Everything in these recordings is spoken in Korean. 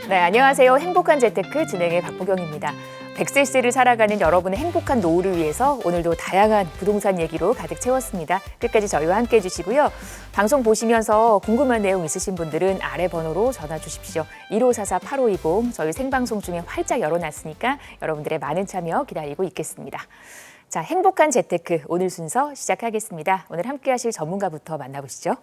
네, 안녕하세요. 행복한 재테크 진행의 박보경입니다. 100세 시대를 살아가는 여러분의 행복한 노후를 위해서 오늘도 다양한 부동산 얘기로 가득 채웠습니다. 끝까지 저희와 함께해 주시고요. 방송 보시면서 궁금한 내용 있으신 분들은 아래 번호로 전화 주십시오. 1544-8520 저희 생방송 중에 활짝 열어놨으니까 여러분들의 많은 참여 기다리고 있겠습니다. 자, 행복한 재테크 오늘 순서 시작하겠습니다. 오늘 함께하실 전문가부터 만나보시죠.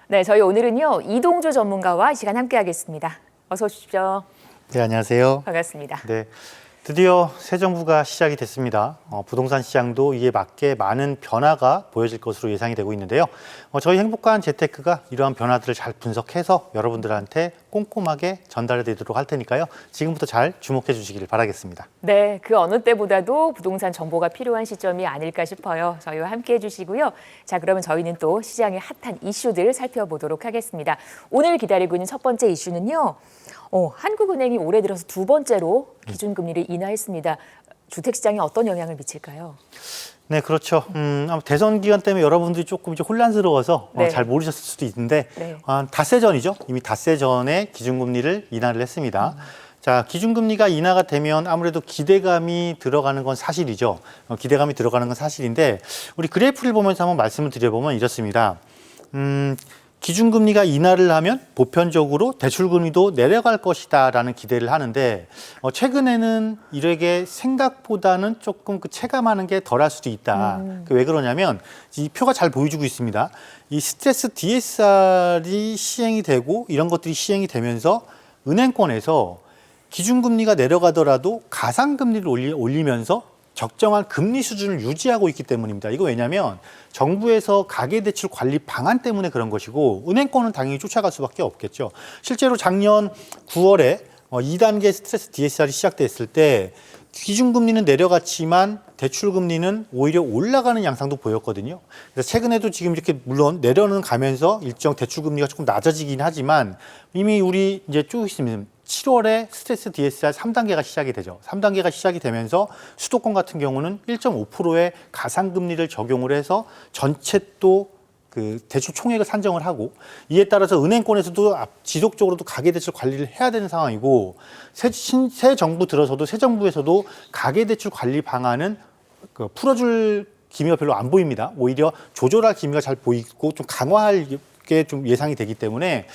네, 저희 오늘은요 이동주 전문가와 이 시간 함께하겠습니다. 어서 오십시오. 네, 안녕하세요. 반갑습니다. 네, 드디어 새 정부가 시작이 됐습니다. 부동산 시장도 이에 맞게 많은 변화가 보여질 것으로 예상이 되고 있는데요. 저희 행복한 재테크가 이러한 변화들을 잘 분석해서 여러분들한테 꼼꼼하게 전달해 드리도록 할 테니까요. 지금부터 잘 주목해 주시기를 바라겠습니다. 네, 그 어느 때보다도 부동산 정보가 필요한 시점이 아닐까 싶어요. 저희와 함께해 주시고요. 자, 그러면 저희는 또 시장의 핫한 이슈들 살펴보도록 하겠습니다. 오늘 기다리고 있는 첫 번째 이슈는요. 한국은행이 올해 들어서 두 번째로 기준금리를 인하했습니다. 주택시장에 어떤 영향을 미칠까요? 네, 그렇죠. 아마 대선 기간 때문에 여러분들이 조금 이제 혼란스러워서 네. 잘 모르셨을 수도 있는데 네. 닷새 전이죠. 이미 닷새 전에 기준금리를 인하를 했습니다. 자, 기준금리가 인하가 되면 아무래도 기대감이 들어가는 건 사실이죠. 기대감이 들어가는 건 사실인데 우리 그래프를 보면서 한번 말씀을 드려보면 이렇습니다. 기준금리가 인하를 하면 보편적으로 대출금리도 내려갈 것이다라는 기대를 하는데 최근에는 이렇게 생각보다는 조금 그 체감하는 게 덜할 수도 있다. 왜 그러냐면 이 표가 잘 보여주고 있습니다. 이 스트레스 DSR이 시행이 되고 이런 것들이 시행이 되면서 은행권에서 기준금리가 내려가더라도 가상금리를 올리면서 적정한 금리 수준을 유지하고 있기 때문입니다. 이거 왜냐하면 정부에서 가계대출 관리 방안 때문에 그런 것이고 은행권은 당연히 쫓아갈 수밖에 없겠죠. 실제로 작년 9월에 2단계 스트레스 DSR이 시작됐을 때 기준금리는 내려갔지만 대출금리는 오히려 올라가는 양상도 보였거든요. 그래서 최근에도 지금 이렇게 물론 내려는 가면서 일정 대출금리가 조금 낮아지긴 하지만 이미 우리 이제 쭉 있으면 7월에 스트레스 DSR 3단계가 시작이 되죠. 3단계가 시작이 되면서 수도권 같은 경우는 1.5%의 가상금리를 적용을 해서 전체 또 그 대출 총액을 산정을 하고 이에 따라서 은행권에서도 지속적으로도 가계대출 관리를 해야 되는 상황이고 새 정부 들어서도 새 정부에서도 가계대출 관리 방안은 풀어줄 기미가 별로 안 보입니다. 오히려 조절할 기미가 잘 보이고 좀 강화할 게 좀 예상이 되기 때문에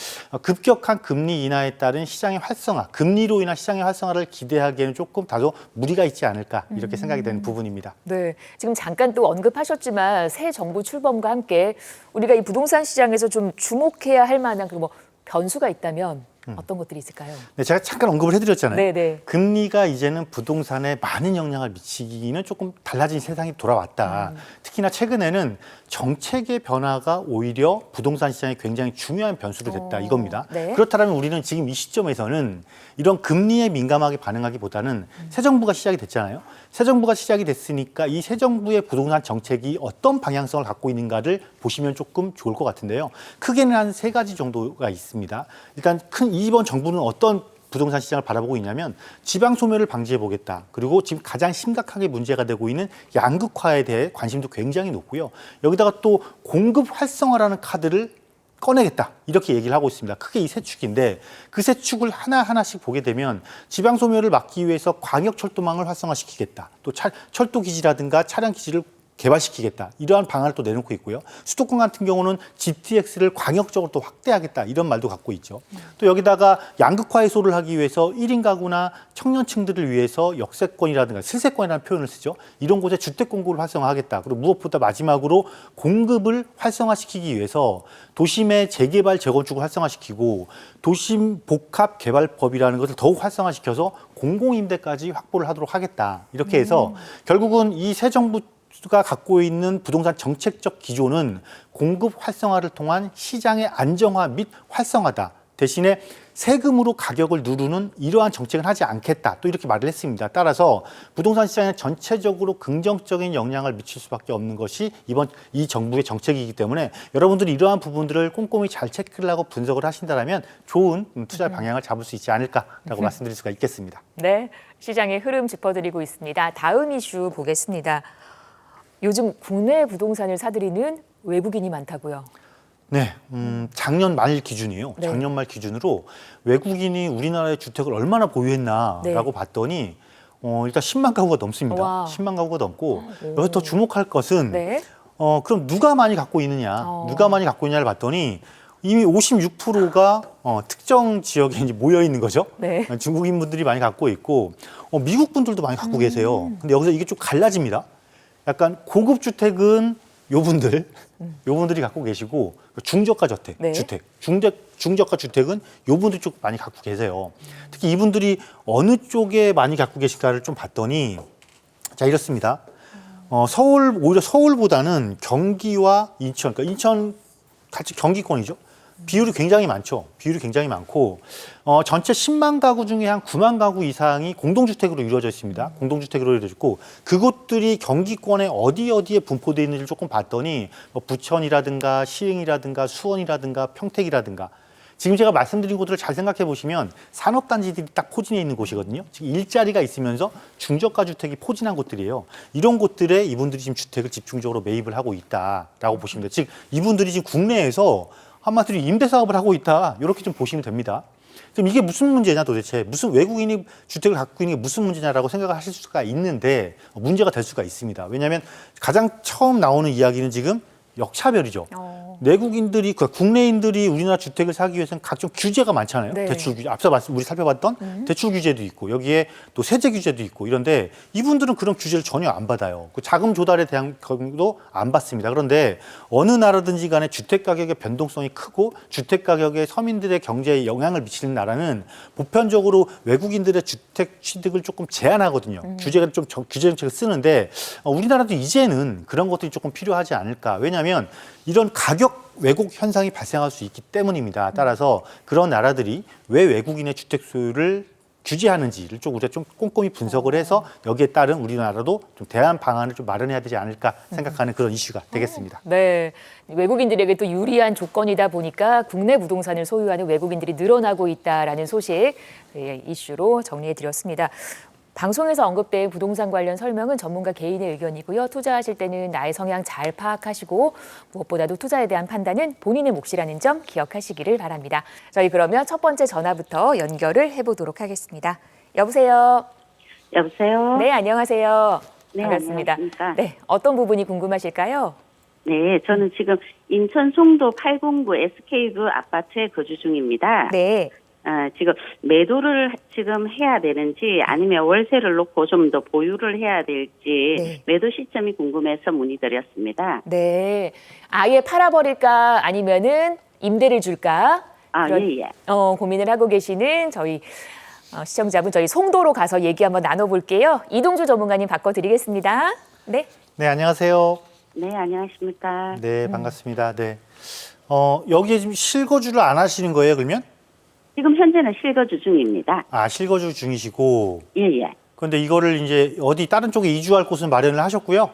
급격한 금리 인하에 따른 시장의 활성화, 금리로 인한 시장의 활성화를 기대하기에는 조금 다소 무리가 있지 않을까 이렇게 생각이 되는 부분입니다. 네, 지금 잠깐 또 언급하셨지만 새 정부 출범과 함께 우리가 이 부동산 시장에서 좀 주목해야 할 만한 그 뭐 변수가 있다면 어떤 것들이 있을까요? 네, 제가 잠깐 언급을 해드렸잖아요. 네네. 금리가 이제는 부동산에 많은 영향을 미치기는 조금 달라진 세상이 돌아왔다. 특히나 최근에는 정책의 변화가 오히려 부동산 시장에 굉장히 중요한 변수로 됐다 이겁니다. 네. 그렇다면 우리는 지금 이 시점에서는 이런 금리에 민감하게 반응하기보다는 새 정부가 시작이 됐잖아요. 새 정부가 시작이 됐으니까 이 새 정부의 부동산 정책이 어떤 방향성을 갖고 있는가를 보시면 조금 좋을 것 같은데요. 크게는 한 세 가지 정도가 있습니다. 일단 이번 정부는 어떤 부동산 시장을 바라보고 있냐면 지방 소멸을 방지해 보겠다. 그리고 지금 가장 심각하게 문제가 되고 있는 양극화에 대해 관심도 굉장히 높고요. 여기다가 또 공급 활성화라는 카드를 꺼내겠다. 이렇게 얘기를 하고 있습니다. 크게 이 세 축인데 그 세 축을 하나하나씩 보게 되면 지방 소멸을 막기 위해서 광역철도망을 활성화시키겠다. 또 철도 기지라든가 차량 기지를 개발시키겠다. 이러한 방안을 또 내놓고 있고요. 수도권 같은 경우는 GTX를 광역적으로 또 확대하겠다. 이런 말도 갖고 있죠. 또 여기다가 양극화 해소를 하기 위해서 1인 가구나 청년층들을 위해서 역세권이라든가 실세권이라는 표현을 쓰죠. 이런 곳에 주택 공급을 활성화하겠다. 그리고 무엇보다 마지막으로 공급을 활성화시키기 위해서 도심의 재개발 재건축을 활성화시키고 도심 복합 개발법이라는 것을 더욱 활성화시켜서 공공임대까지 확보를 하도록 하겠다. 이렇게 해서 결국은 이 새 정부 가 갖고 있는 부동산 정책적 기조는 공급 활성화를 통한 시장의 안정화 및 활성화다. 대신에 세금으로 가격을 누르는 이러한 정책은 하지 않겠다. 또 이렇게 말을 했습니다. 따라서 부동산 시장에 전체적으로 긍정적인 영향을 미칠 수밖에 없는 것이 이 정부의 정책이기 때문에 여러분들이 이러한 부분들을 꼼꼼히 잘 체크를 하고 분석을 하신다면 좋은 투자 방향을 잡을 수 있지 않을까라고 말씀드릴 수가 있겠습니다. 네, 시장의 흐름 짚어드리고 있습니다. 다음 이슈 보겠습니다. 요즘 국내 부동산을 사들이는 외국인이 많다고요. 네, 작년 말 기준이에요. 네. 작년 말 기준으로 외국인이 우리나라의 주택을 얼마나 보유했나라고 네. 봤더니 일단 10만 가구가 넘습니다. 와. 10만 가구가 넘고 여기서 더 주목할 것은 네. 그럼 누가 많이 갖고 있느냐, 누가 많이 갖고 있냐를 봤더니 이미 56%가 특정 지역에 이제 모여 있는 거죠. 네. 중국인 분들이 많이 갖고 있고 미국 분들도 많이 갖고 계세요. 근데 여기서 이게 좀 갈라집니다. 약간 고급 주택은 요분들이 갖고 계시고 중저가 주택, 네. 중저가 주택은 요분들이 좀 많이 갖고 계세요. 특히 이분들이 어느 쪽에 많이 갖고 계실까를 좀 봤더니 자 이렇습니다. 오히려 서울보다는 경기와 인천, 그러니까 인천 같이 경기권이죠. 비율이 굉장히 많죠. 비율이 굉장히 많고 전체 10만 가구 중에 한 9만 가구 이상이 공동주택으로 이루어져 있습니다. 공동주택으로 이루어져 있고 그곳들이 경기권에 어디에 분포되어 있는지를 조금 봤더니 부천이라든가 시흥이라든가 수원이라든가 평택이라든가 지금 제가 말씀드린 곳들을 잘 생각해 보시면 산업단지들이 딱 포진해 있는 곳이거든요. 지금 일자리가 있으면서 중저가 주택이 포진한 곳들이에요. 이런 곳들에 이분들이 지금 주택을 집중적으로 매입을 하고 있다라고 보시면 돼요. 즉 이분들이 지금 국내에서 한마디로 임대 사업을 하고 있다. 이렇게 좀 보시면 됩니다. 그럼 이게 무슨 문제냐 도대체 무슨 외국인이 주택을 갖고 있는 게 무슨 문제냐라고 생각을 하실 수가 있는데 문제가 될 수가 있습니다. 왜냐하면 가장 처음 나오는 이야기는 지금 역차별이죠. 내국인들이 국내인들이 우리나라 주택을 사기 위해서는 각종 규제가 많잖아요. 네. 대출 규제, 앞서 우리 살펴봤던 대출 규제도 있고 여기에 또 세제 규제도 있고 이런데 이분들은 그런 규제를 전혀 안 받아요. 그 자금 조달에 대한 것도 안 받습니다. 그런데 어느 나라든지 간에 주택 가격의 변동성이 크고 주택 가격에 서민들의 경제에 영향을 미치는 나라는 보편적으로 외국인들의 주택 취득을 조금 제한하거든요. 규제 정책을 쓰는데 우리나라도 이제는 그런 것들이 조금 필요하지 않을까. 왜냐하면 이런 가격 왜곡 현상이 발생할 수 있기 때문입니다. 따라서 그런 나라들이 왜 외국인의 주택 소유를 규제하는지를 좀 우리가 좀 꼼꼼히 분석을 해서 여기에 따른 우리나라도 좀 대안 방안을 좀 마련해야 되지 않을까 생각하는 그런 이슈가 되겠습니다. 네, 외국인들에게 또 유리한 조건이다 보니까 국내 부동산을 소유하는 외국인들이 늘어나고 있다라는 소식 이슈로 정리해드렸습니다. 방송에서 언급된 부동산 관련 설명은 전문가 개인의 의견이고요. 투자하실 때는 나의 성향 잘 파악하시고 무엇보다도 투자에 대한 판단은 본인의 몫이라는 점 기억하시기를 바랍니다. 저희 그러면 첫 번째 전화부터 연결을 해보도록 하겠습니다. 여보세요? 여보세요? 네, 안녕하세요. 네, 반갑습니다. 안녕하십니까? 네, 어떤 부분이 궁금하실까요? 네, 저는 지금 인천 송도 809 SK뷰 아파트에 거주 중입니다. 네. 지금 매도를 지금 해야 되는지 아니면 월세를 놓고 좀 더 보유를 해야 될지 네. 매도 시점이 궁금해서 문의드렸습니다. 네. 아예 팔아버릴까 아니면은 임대를 줄까? 예. 고민을 하고 계시는 저희 시청자분 저희 송도로 가서 얘기 한번 나눠볼게요. 이동주 전문가님 바꿔드리겠습니다. 네. 네, 안녕하세요. 네, 안녕하십니까? 네, 반갑습니다. 네. 여기에 지금 실거주를 안 하시는 거예요, 그러면? 지금 현재는 실거주 중입니다. 실거주 중이시고. 예. 그런데 이거를 이제 어디 다른 쪽에 이주할 곳은 마련을 하셨고요.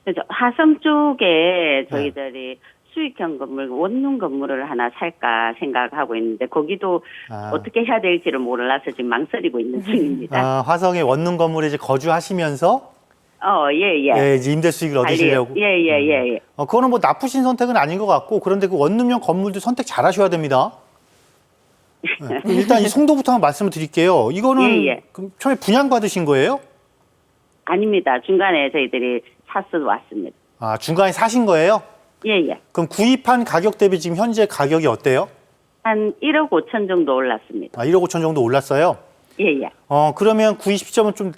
그래서 화성 쪽에 저희들이 수익형 건물, 원룸 건물을 하나 살까 생각하고 있는데 거기도 어떻게 해야 될지를 몰라서 지금 망설이고 있는 중입니다. 화성의 원룸 건물에 이제 거주하시면서 예. 이제 임대 수익을 얻으시려고. 예. 그거는 뭐 나쁘신 선택은 아닌 것 같고 그런데 그 원룸형 건물도 선택 잘 하셔야 됩니다. 네. 일단 이 송도부터 한번 말씀을 드릴게요. 이거는 예. 그럼 처음에 분양받으신 거예요? 아닙니다. 중간에 저희들이 사서 왔습니다. 중간에 사신 거예요? 예. 그럼 구입한 가격 대비 지금 현재 가격이 어때요? 한 1억 5천 정도 올랐습니다. 1억 5천 정도 올랐어요? 예. 그러면 구입 시점은 좀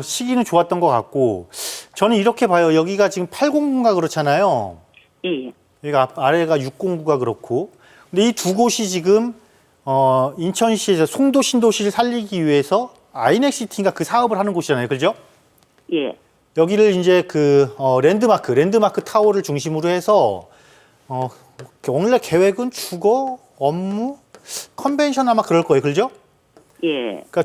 시기는 좋았던 것 같고 저는 이렇게 봐요. 여기가 지금 809가 그렇잖아요. 예. 여기가 아래가 609가 그렇고 근데 이 두 곳이 지금 인천시에서 송도 신도시를 살리기 위해서 아이넥시티인가 그 사업을 하는 곳이잖아요. 그죠? 예. 여기를 이제 랜드마크 타워를 중심으로 해서 원래 계획은 주거, 업무, 컨벤션 아마 그럴 거예요. 그죠? 예. 그러니까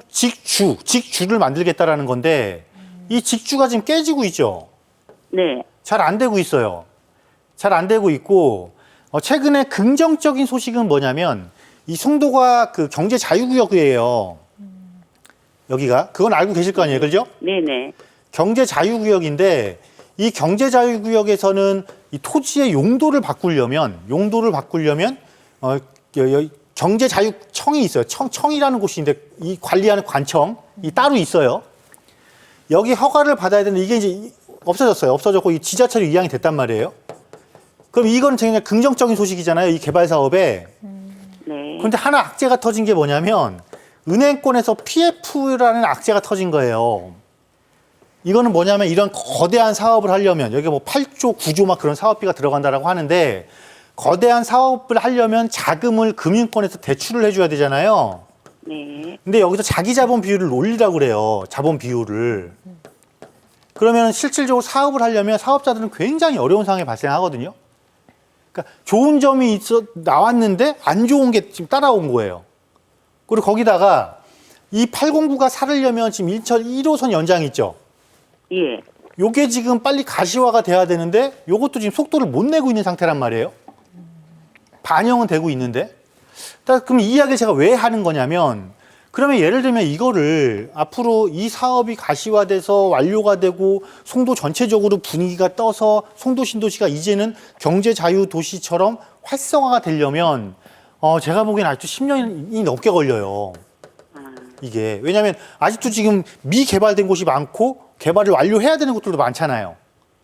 직주를 만들겠다라는 건데 이 직주가 지금 깨지고 있죠. 네. 잘 안 되고 있어요. 잘 안 되고 있고 최근에 긍정적인 소식은 뭐냐면 이 송도가 그 경제 자유구역이에요. 여기가 그건 알고 계실 거 아니에요, 그죠? 네네. 경제 자유구역인데 이 경제 자유구역에서는 이 토지의 용도를 바꾸려면 경제자유청이 있어요. 청이라는 곳인데 이 관리하는 관청이 따로 있어요. 여기 허가를 받아야 되는데 이게 이제 없어졌어요. 없어졌고 이 지자체로 이양이 됐단 말이에요. 그럼 이건 굉장히 긍정적인 소식이잖아요. 이 개발 사업에. 네. 그런데 하나 악재가 터진 게 뭐냐면 은행권에서 PF라는 악재가 터진 거예요. 이거는 뭐냐면 이런 거대한 사업을 하려면 여기 뭐 8조, 9조 막 그런 사업비가 들어간다라고 하는데 거대한 사업을 하려면 자금을 금융권에서 대출을 해줘야 되잖아요. 네. 근데 여기서 자기 자본 비율을 올리라고 그래요. 자본 비율을. 그러면 실질적으로 사업을 하려면 사업자들은 굉장히 어려운 상황이 발생하거든요. 그러니까 좋은 점이 나왔는데 안 좋은 게 지금 따라온 거예요. 그리고 거기다가 이 809가 살으려면 지금 인천 1호선 연장이 있죠. 예. 요게 지금 빨리 가시화가 돼야 되는데 요것도 지금 속도를 못 내고 있는 상태란 말이에요. 반영은 되고 있는데. 그럼 이 이야기를 제가 왜 하는 거냐면 그러면 예를 들면 이거를 앞으로 이 사업이 가시화돼서 완료가 되고 송도 전체적으로 분위기가 떠서 송도 신도시가 이제는 경제자유도시처럼 활성화가 되려면 제가 보기엔 아직도 10년이 넘게 걸려요. 이게. 왜냐하면 아직도 지금 미개발된 곳이 많고 개발을 완료해야 되는 곳들도 많잖아요.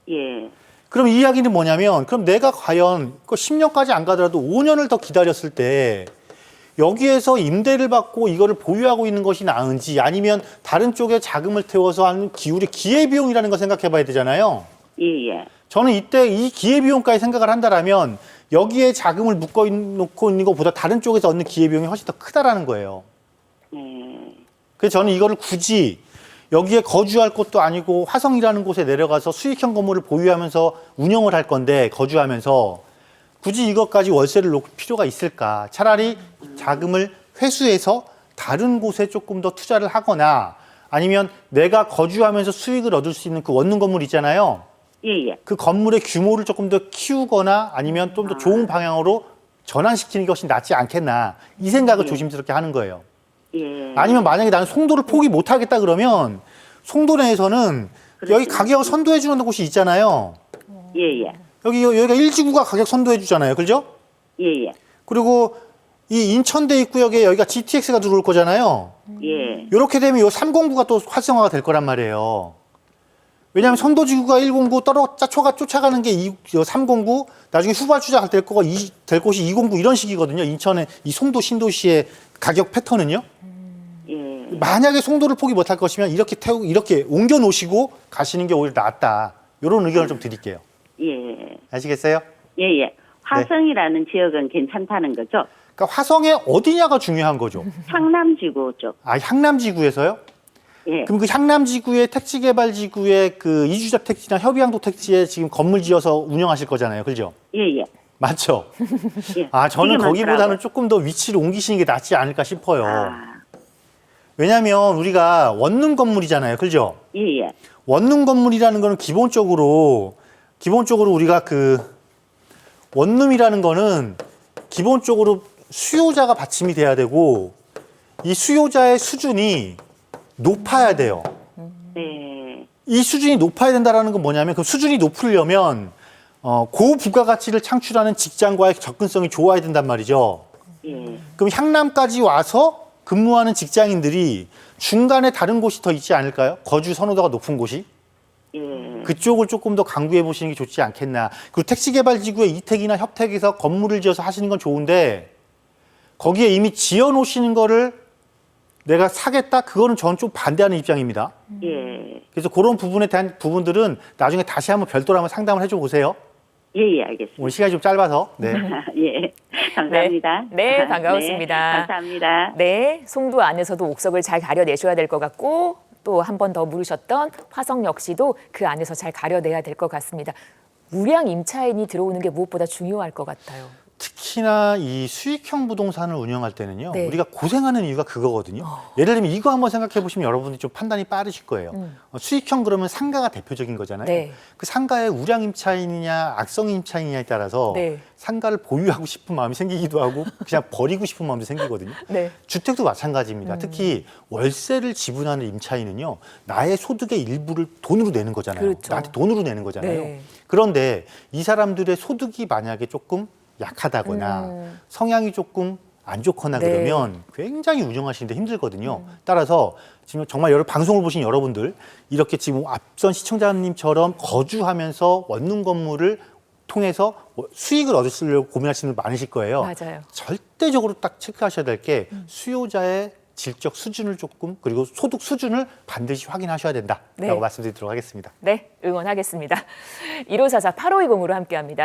예. 그럼 이 이야기는 뭐냐면 그럼 내가 과연 10년까지 안 가더라도 5년을 더 기다렸을 때 여기에서 임대를 받고 이거를 보유하고 있는 것이 나은지 아니면 다른 쪽에 자금을 태워서 하는 우리 기회비용이라는 걸 생각해 봐야 되잖아요. 예. 예. 저는 이때 이 기회비용까지 생각을 한다라면 여기에 자금을 묶어놓고 있는 것보다 다른 쪽에서 얻는 기회비용이 훨씬 더 크다라는 거예요. 그래서 저는 이거를 굳이 여기에 거주할 곳도 아니고 화성이라는 곳에 내려가서 수익형 건물을 보유하면서 운영을 할 건데 거주하면서 굳이 이것까지 월세를 놓을 필요가 있을까? 차라리 자금을 회수해서 다른 곳에 조금 더 투자를 하거나 아니면 내가 거주하면서 수익을 얻을 수 있는 그 원룸 건물 있잖아요. 예. 예. 그 건물의 규모를 조금 더 키우거나 아니면 좀 더 좋은 방향으로 전환시키는 게 훨씬 낫지 않겠나. 이 생각을 조심스럽게 하는 거예요. 예. 아니면 만약에 나는 송도를 포기 못 하겠다 그러면 송도 내에서는 여기 가격 선도해 주는 곳이 있잖아요. 예. 예. 여기가 1지구가 가격 선도해 주잖아요. 그죠? 예. 예. 그리고 이 인천대 입구역에 여기가 GTX가 들어올 거잖아요. 예. 이렇게 되면 이 309가 또 활성화가 될 거란 말이에요. 왜냐하면 선도지구가 109 쫓아가는 게 309, 나중에 후발주자가 될 곳이 209 이런 식이거든요. 인천의 이 송도 신도시의 가격 패턴은요. 예. 만약에 송도를 포기 못할 것이면 이렇게 옮겨 놓으시고 가시는 게 오히려 낫다. 이런 의견을 좀 드릴게요. 예. 아시겠어요? 예. 예. 화성이라는 지역은 괜찮다는 거죠? 그러니까 화성의 어디냐가 중요한 거죠. 향남지구 쪽. 아, 향남지구에서요? 예. 그럼 그 향남지구의 택지개발지구의 그 이주작 택지나 협의항도 택지에 지금 건물 지어서 운영하실 거잖아요. 그죠? 예. 예. 맞죠? 예. 아, 저는 되게 거기보다는 많더라고요. 조금 더 위치를 옮기시는 게 낫지 않을까 싶어요. 아. 왜냐하면 우리가 원룸 건물이잖아요. 그죠? 예. 예. 원룸 건물이라는 거는 기본적으로 우리가 그 원룸이라는 거는 기본적으로 수요자가 받침이 돼야 되고 이 수요자의 수준이 높아야 돼요. 네. 이 수준이 높아야 된다는 건 뭐냐면 그 수준이 높으려면 고부가가치를 창출하는 직장과의 접근성이 좋아야 된단 말이죠. 예. 그럼 향남까지 와서 근무하는 직장인들이 중간에 다른 곳이 더 있지 않을까요? 거주 선호도가 높은 곳이? 예. 그쪽을 조금 더 강구해 보시는 게 좋지 않겠나. 그리고 택지개발지구에 이택이나 협택에서 건물을 지어서 하시는 건 좋은데 거기에 이미 지어 놓으시는 거를 내가 사겠다? 그거는 저는 좀 반대하는 입장입니다. 예. 그래서 그런 부분에 대한 부분들은 나중에 다시 한번 별도로 한번 상담을 해줘 보세요. 예. 알겠습니다. 오늘 시간이 좀 짧아서. 네. 예. 감사합니다. 네, 반가웠습니다. 네, 감사합니다. 네, 송도 안에서도 옥석을 잘 가려내셔야 될 것 같고 또 한 번 더 물으셨던 화성 역시도 그 안에서 잘 가려내야 될 것 같습니다. 우량 임차인이 들어오는 게 무엇보다 중요할 것 같아요. 특히나 이 수익형 부동산을 운영할 때는요. 네. 우리가 고생하는 이유가 그거거든요. 예를 들면 이거 한번 생각해 보시면 여러분들이 좀 판단이 빠르실 거예요. 수익형 그러면 상가가 대표적인 거잖아요. 네. 그 상가의 우량 임차인이냐 악성 임차인이냐에 따라서 네. 상가를 보유하고 싶은 마음이 생기기도 하고 그냥 버리고 싶은 마음도 생기거든요. 네. 주택도 마찬가지입니다. 특히 월세를 지불하는 임차인은요. 나의 소득의 일부를 돈으로 내는 거잖아요. 그렇죠. 나한테 돈으로 내는 거잖아요. 네. 그런데 이 사람들의 소득이 만약에 조금 약하다거나 성향이 조금 안 좋거나 네. 그러면 굉장히 운영하시는데 힘들거든요. 따라서 지금 정말 여러 방송을 보신 여러분들 이렇게 지금 앞선 시청자님처럼 거주하면서 원룸 건물을 통해서 수익을 얻으시려고 고민하시는 분 많으실 거예요. 맞아요. 절대적으로 딱 체크하셔야 될 게 수요자의 질적 수준을 조금 그리고 소득 수준을 반드시 확인하셔야 된다라고 네. 말씀드리도록 하겠습니다. 네, 응원하겠습니다. 1544-8520으로 함께합니다.